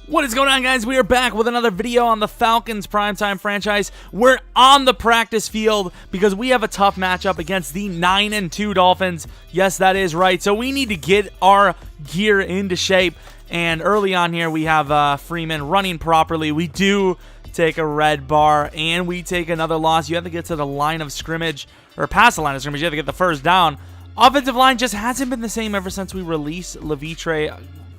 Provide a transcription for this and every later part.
What is going on, guys? We are back with another video on the Falcons Primetime franchise. We're on the practice field because we have a tough matchup against the 9-2 Dolphins. Yes, that is right. So we need to get our gear into shape. And early on here, we have Freeman running properly. We do take a red bar, and we take another loss. You have to get to the line of scrimmage, or past the line of scrimmage. You have to get the first down. Offensive line just hasn't been the same ever since we released Levitre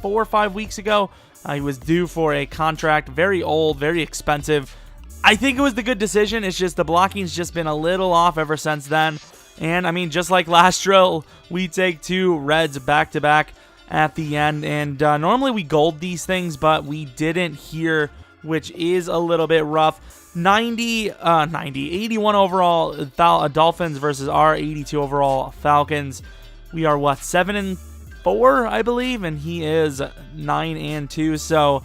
4 or 5 weeks ago. He was due for a contract, very old, very expensive. I think it was the good decision. It's just the blocking's just been a little off ever since then. And, I mean, just like last drill, we take 2 reds back-to-back at the end. And normally we gold these things, but we didn't here, which is a little bit rough. 81 overall Dolphins versus our 82 overall Falcons. We are, what, 7-4, I believe, and he is 9-2. So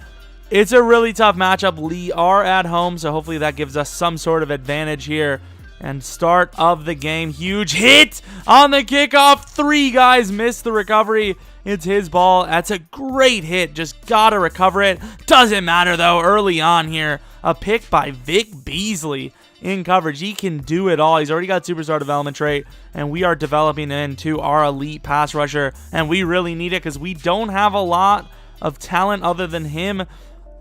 it's a really tough matchup. We are at home, so hopefully that gives us some sort of advantage here. And start of the game, huge hit on the kickoff. 3 guys missed the recovery. It's his ball. That's a great hit. Just gotta recover it. Doesn't matter, though, early on here. A pick by Vic Beasley in coverage. He can do it all. He's already got superstar development trait, and we are developing into our elite pass rusher, and we really need it because we don't have a lot of talent other than him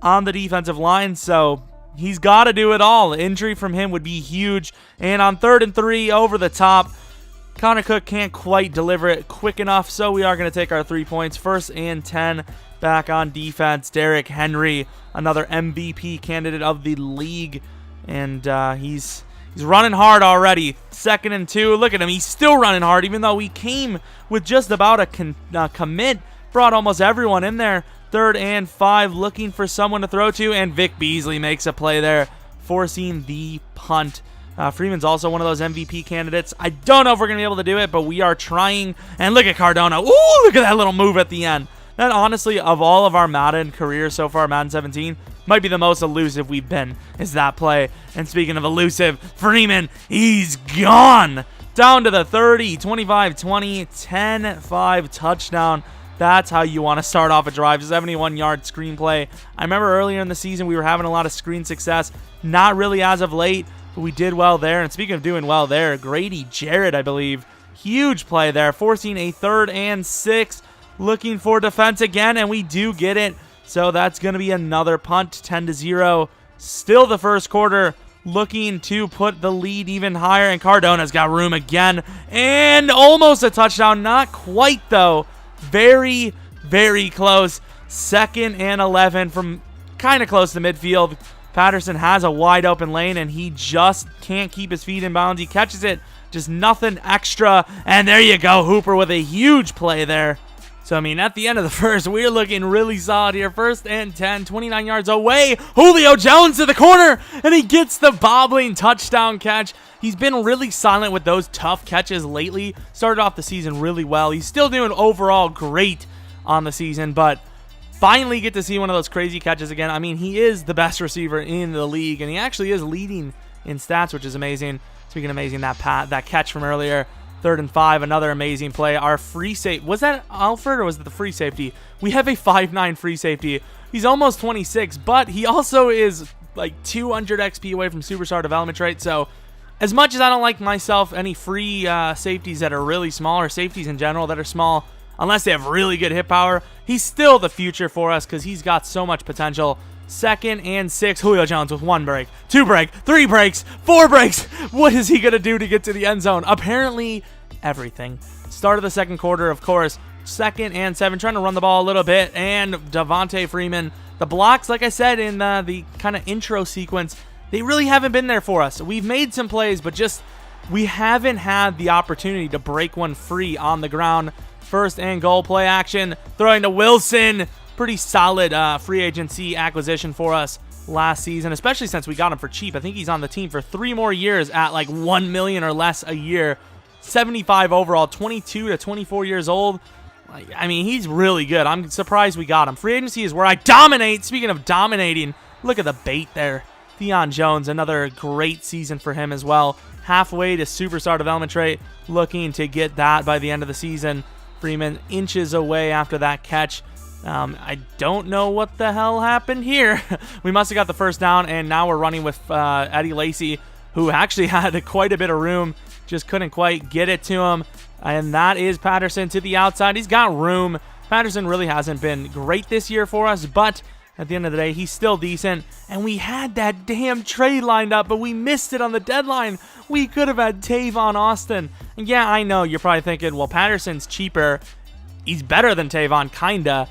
on the defensive line, so he's got to do it all. Injury from him would be huge. And on 3rd and 3, over the top, Connor Cook can't quite deliver it quick enough, so we are going to take our 3 points. 1st and 10 back on defense. Derrick Henry, another MVP candidate of the league, and he's running hard already. 2nd and 2. Look at him. He's still running hard, even though we came with just about a commit. Brought almost everyone in there. 3rd and 5, looking for someone to throw to, and Vic Beasley makes a play there, forcing the punt. Freeman's also one of those MVP candidates. I don't know if we're going to be able to do it, but we are trying. And look at Cardona. Ooh, look at that little move at the end. That, honestly, of all of our Madden careers so far, Madden 17, might be the most elusive we've been, is that play. And speaking of elusive, Freeman, he's gone. Down to the 30, 25-20, 10-5 touchdown. That's how you want to start off a drive. 71-yard screenplay. I remember earlier in the season we were having a lot of screen success. Not really as of late, but we did well there. And speaking of doing well there, Grady Jarrett, I believe, huge play there, forcing a 3rd and 6. Looking for defense again, and we do get it. So that's going to be another punt, 10-0. Still the first quarter, looking to put the lead even higher. And Cardona's got room again, and almost a touchdown. Not quite, though. Very, very close. 2nd and 11 from kind of close to midfield. Patterson has a wide open lane, and he just can't keep his feet in bounds. He catches it, just nothing extra. And there you go, Hooper with a huge play there. So, I mean, at the end of the first, we're looking really solid here. 1st and 10, 29 yards away. Julio Jones to the corner, and he gets the bobbling touchdown catch. He's been really silent with those tough catches lately. Started off the season really well. He's still doing overall great on the season, but finally get to see one of those crazy catches again. I mean, he is the best receiver in the league, and he actually is leading in stats, which is amazing. Speaking of amazing, that catch from earlier. 3rd and 5, another amazing play. Our free safety, was that Alfred or was it the free safety? We have a 5'9" free safety. He's almost 26, but he also is like 200 XP away from superstar development trait. So as much as I don't like myself any free safeties that are really small, or safeties in general that are small, unless they have really good hit power, he's still the future for us because he's got so much potential. 2nd and 6, Julio Jones with 1 break, 2 break, 3 breaks, 4 breaks. What is he going to do to get to the end zone? Apparently, everything. Start of the 2nd quarter, of course. 2nd and 7, trying to run the ball a little bit. And Devontae Freeman. The blocks, like I said in the kind of intro sequence, they really haven't been there for us. We've made some plays, but just we haven't had the opportunity to break one free on the ground. 1st and goal, play action. Throwing to Wilson. Pretty solid free agency acquisition for us last season, especially since we got him for cheap. I think he's on the team for 3 more years at like $1 million or less a year. 75 overall, 22 to 24 years old. I mean, he's really good. I'm surprised we got him. Free agency is where I dominate. Speaking of dominating, look at the bait there. Theon Jones, another great season for him as well. Halfway to superstar development trait, looking to get that by the end of the season. Freeman inches away after that catch. I don't know what the hell happened here. We must have got the first down, and now we're running with Eddie Lacy, who actually had quite a bit of room, just couldn't quite get it to him. And that is Patterson to the outside. He's got room. Patterson really hasn't been great this year for us, but at the end of the day, he's still decent. And we had that damn trade lined up, but we missed it on the deadline. We could have had Tavon Austin. And yeah, I know you're probably thinking, well, Patterson's cheaper. He's better than Tavon, kinda.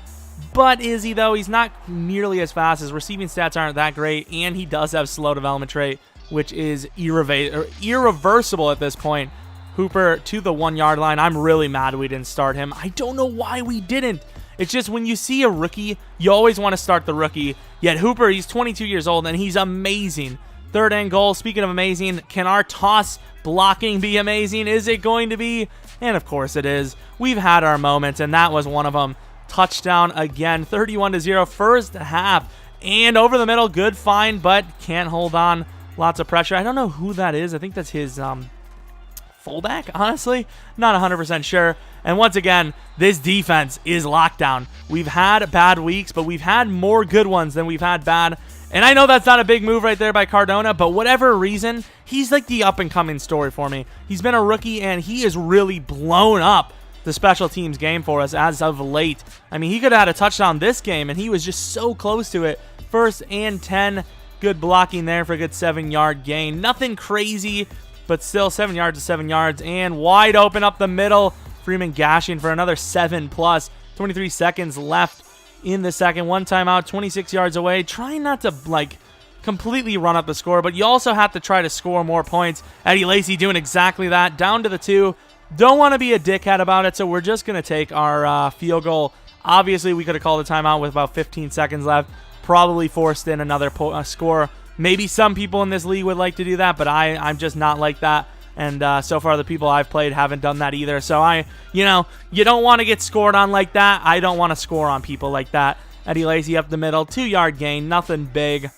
But is he, though? He's not nearly as fast. His receiving stats aren't that great, and he does have slow development trait, which is irreversible at this point. Hooper to the 1-yard line. I'm really mad we didn't start him. I don't know why we didn't. It's just when you see a rookie, you always want to start the rookie. Yet Hooper, he's 22 years old, and he's amazing. 3rd and goal. Speaking of amazing, can our toss blocking be amazing? Is it going to be? And of course it is. We've had our moments, and that was one of them. Touchdown again, 31-0, first half. And over the middle, good find, but can't hold on. Lots of pressure. I don't know who that is. I think that's his fullback, honestly. Not 100% sure. And once again, this defense is lockdown. We've had bad weeks, but we've had more good ones than we've had bad. And I know that's not a big move right there by Cardona, but whatever reason, he's like the up-and-coming story for me. He's been a rookie, and he has really blown up the special teams game for us as of late. I mean, he could have had a touchdown this game, and he was just so close to it. 1st and 10. Good blocking there for a good 7-yard gain. Nothing crazy, but still 7 yards to 7 yards, and wide open up the middle. Freeman gashing for another 7+. 23 seconds left in the second. 1 timeout, 26 yards away. Trying not to, completely run up the score, but you also have to try to score more points. Eddie Lacy doing exactly that. Down to the 2. Don't want to be a dickhead about it, so we're just going to take our field goal. Obviously, we could have called a timeout with about 15 seconds left. Probably forced in another score. Maybe some people in this league would like to do that, but I'm just not like that. And so far, the people I've played haven't done that either. So you don't want to get scored on like that. I don't want to score on people like that. Eddie Lacy up the middle, 2-yard gain, nothing big.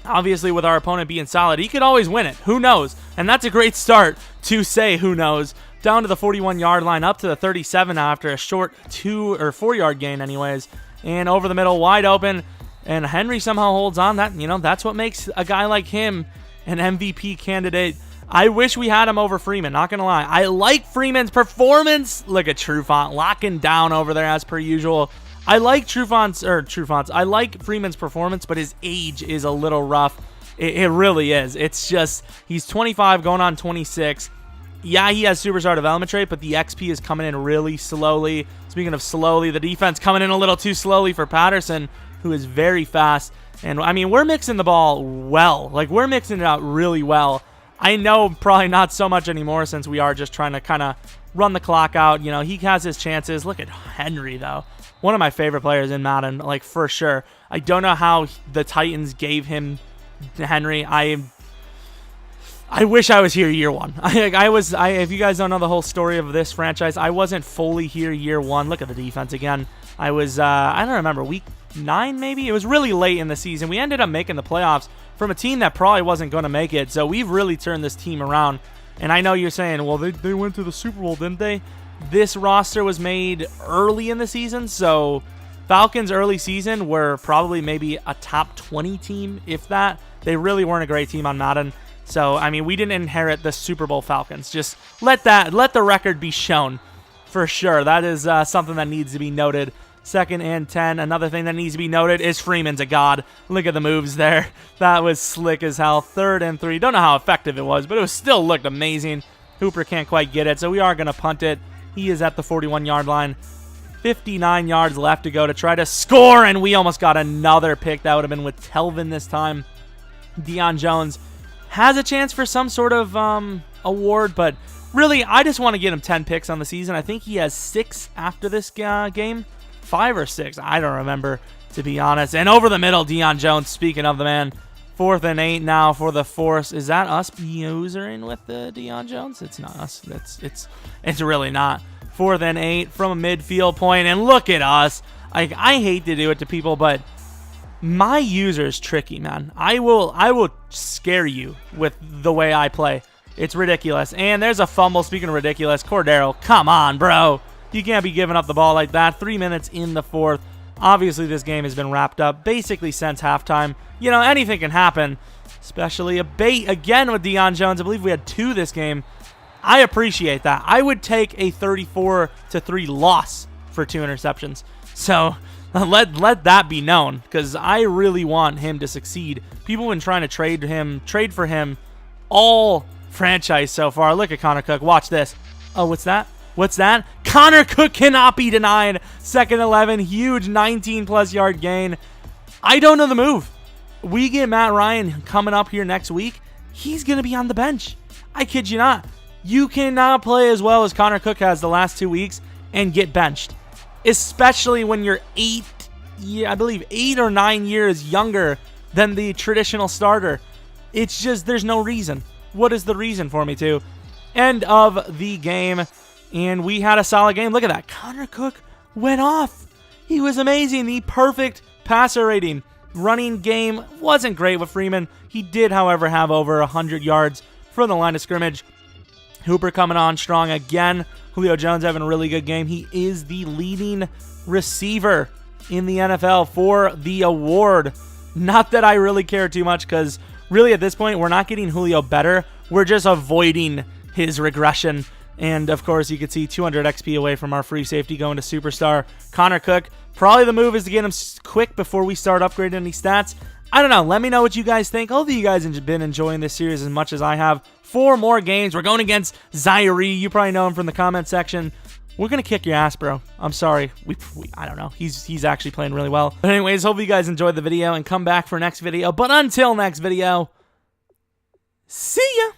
Obviously, with our opponent being solid, he could always win it. Who knows? And that's a great start to say who knows. Down to the 41-yard line, up to the 37 after a short 2 or 4-yard gain anyways. And over the middle, wide open. And Henry somehow holds on. That's what makes a guy like him an MVP candidate. I wish we had him over Freeman, not going to lie. I like Freeman's performance. Look at Trufant locking down over there as per usual. I like I like Freeman's performance, but his age is a little rough. It really is. It's just, he's 25 going on 26. Yeah, he has superstar development trait, but the XP is coming in really slowly. Speaking of slowly, the defense coming in a little too slowly for Patterson, who is very fast. And, I mean, we're mixing the ball well. We're mixing it out really well. I know probably not so much anymore since we are just trying to kind of run the clock out. He has his chances. Look at Henry, though. One of my favorite players in Madden, for sure. I don't know how the Titans gave him Henry. I wish I was here year one. If you guys don't know the whole story of this franchise, I wasn't fully here year one. Look at the defense again. I was, I don't remember, week 9 maybe? It was really late in the season. We ended up making the playoffs from a team that probably wasn't going to make it. So we've really turned this team around. And I know you're saying, well, they went to the Super Bowl, didn't they? This roster was made early in the season. So Falcons early season were probably maybe a top 20 team, if that. They really weren't a great team on Madden. So, I mean, we didn't inherit the Super Bowl Falcons. Just let the record be shown for sure. That is something that needs to be noted. 2nd and 10. Another thing that needs to be noted is Freeman's a god. Look at the moves there. That was slick as hell. 3rd and 3. Don't know how effective it was, but it still looked amazing. Hooper can't quite get it, so we are going to punt it. He is at the 41-yard line. 59 yards left to go to try to score, and we almost got another pick. That would have been with Telvin this time. Deion Jones has a chance for some sort of award, but really, I just want to get him 10 picks on the season. I think he has 6 after this game. 5 or 6. I don't remember, to be honest. And over the middle, Deion Jones, speaking of the man. 4th and 8 now for the Force. Is that us using with the Deion Jones? It's not us. It's really not. 4th and 8 from a midfield point, and look at us. I hate to do it to people, but my user is tricky, man. I will scare you with the way I play. It's ridiculous. And there's a fumble. Speaking of ridiculous, Cordero, come on, bro. You can't be giving up the ball like that. 3 minutes in the 4th. Obviously, this game has been wrapped up basically since halftime. You know, anything can happen, especially a bait again with Deion Jones. I believe we had 2 this game. I appreciate that. I would take a 34-3 loss for 2 interceptions. So let that be known, because I really want him to succeed. People have been trying to trade for him all franchise so far. Look at Connor Cook. Watch this. Oh, what's that? What's that? Connor Cook cannot be denied. 2nd 11, huge 19-plus yard gain. I don't know the move. We get Matt Ryan coming up here next week. He's going to be on the bench. I kid you not. You cannot play as well as Connor Cook has the last 2 weeks and get benched, especially when you're 8 or 9 years younger than the traditional starter. It's just, there's no reason. What is the reason for me to? End of the game, and we had a solid game. Look at that. Connor Cook went off. He was amazing. The perfect passer rating. Running game wasn't great with Freeman. He did, however, have over 100 yards from the line of scrimmage. Hooper coming on strong again. Julio Jones having a really good game. He is the leading receiver in the NFL for the award. Not that I really care too much, because really at this point, we're not getting Julio better. We're just avoiding his regression. And of course, you can see 200 XP away from our free safety going to superstar Connor Cook. Probably the move is to get him quick before we start upgrading any stats. I don't know. Let me know what you guys think. Hopefully you guys have been enjoying this series as much as I have. 4 more games. We're going against Zaire. You probably know him from the comment section. We're going to kick your ass, bro. I'm sorry. I don't know. He's actually playing really well. But anyways, hopefully you guys enjoyed the video and come back for next video. But until next video, see ya.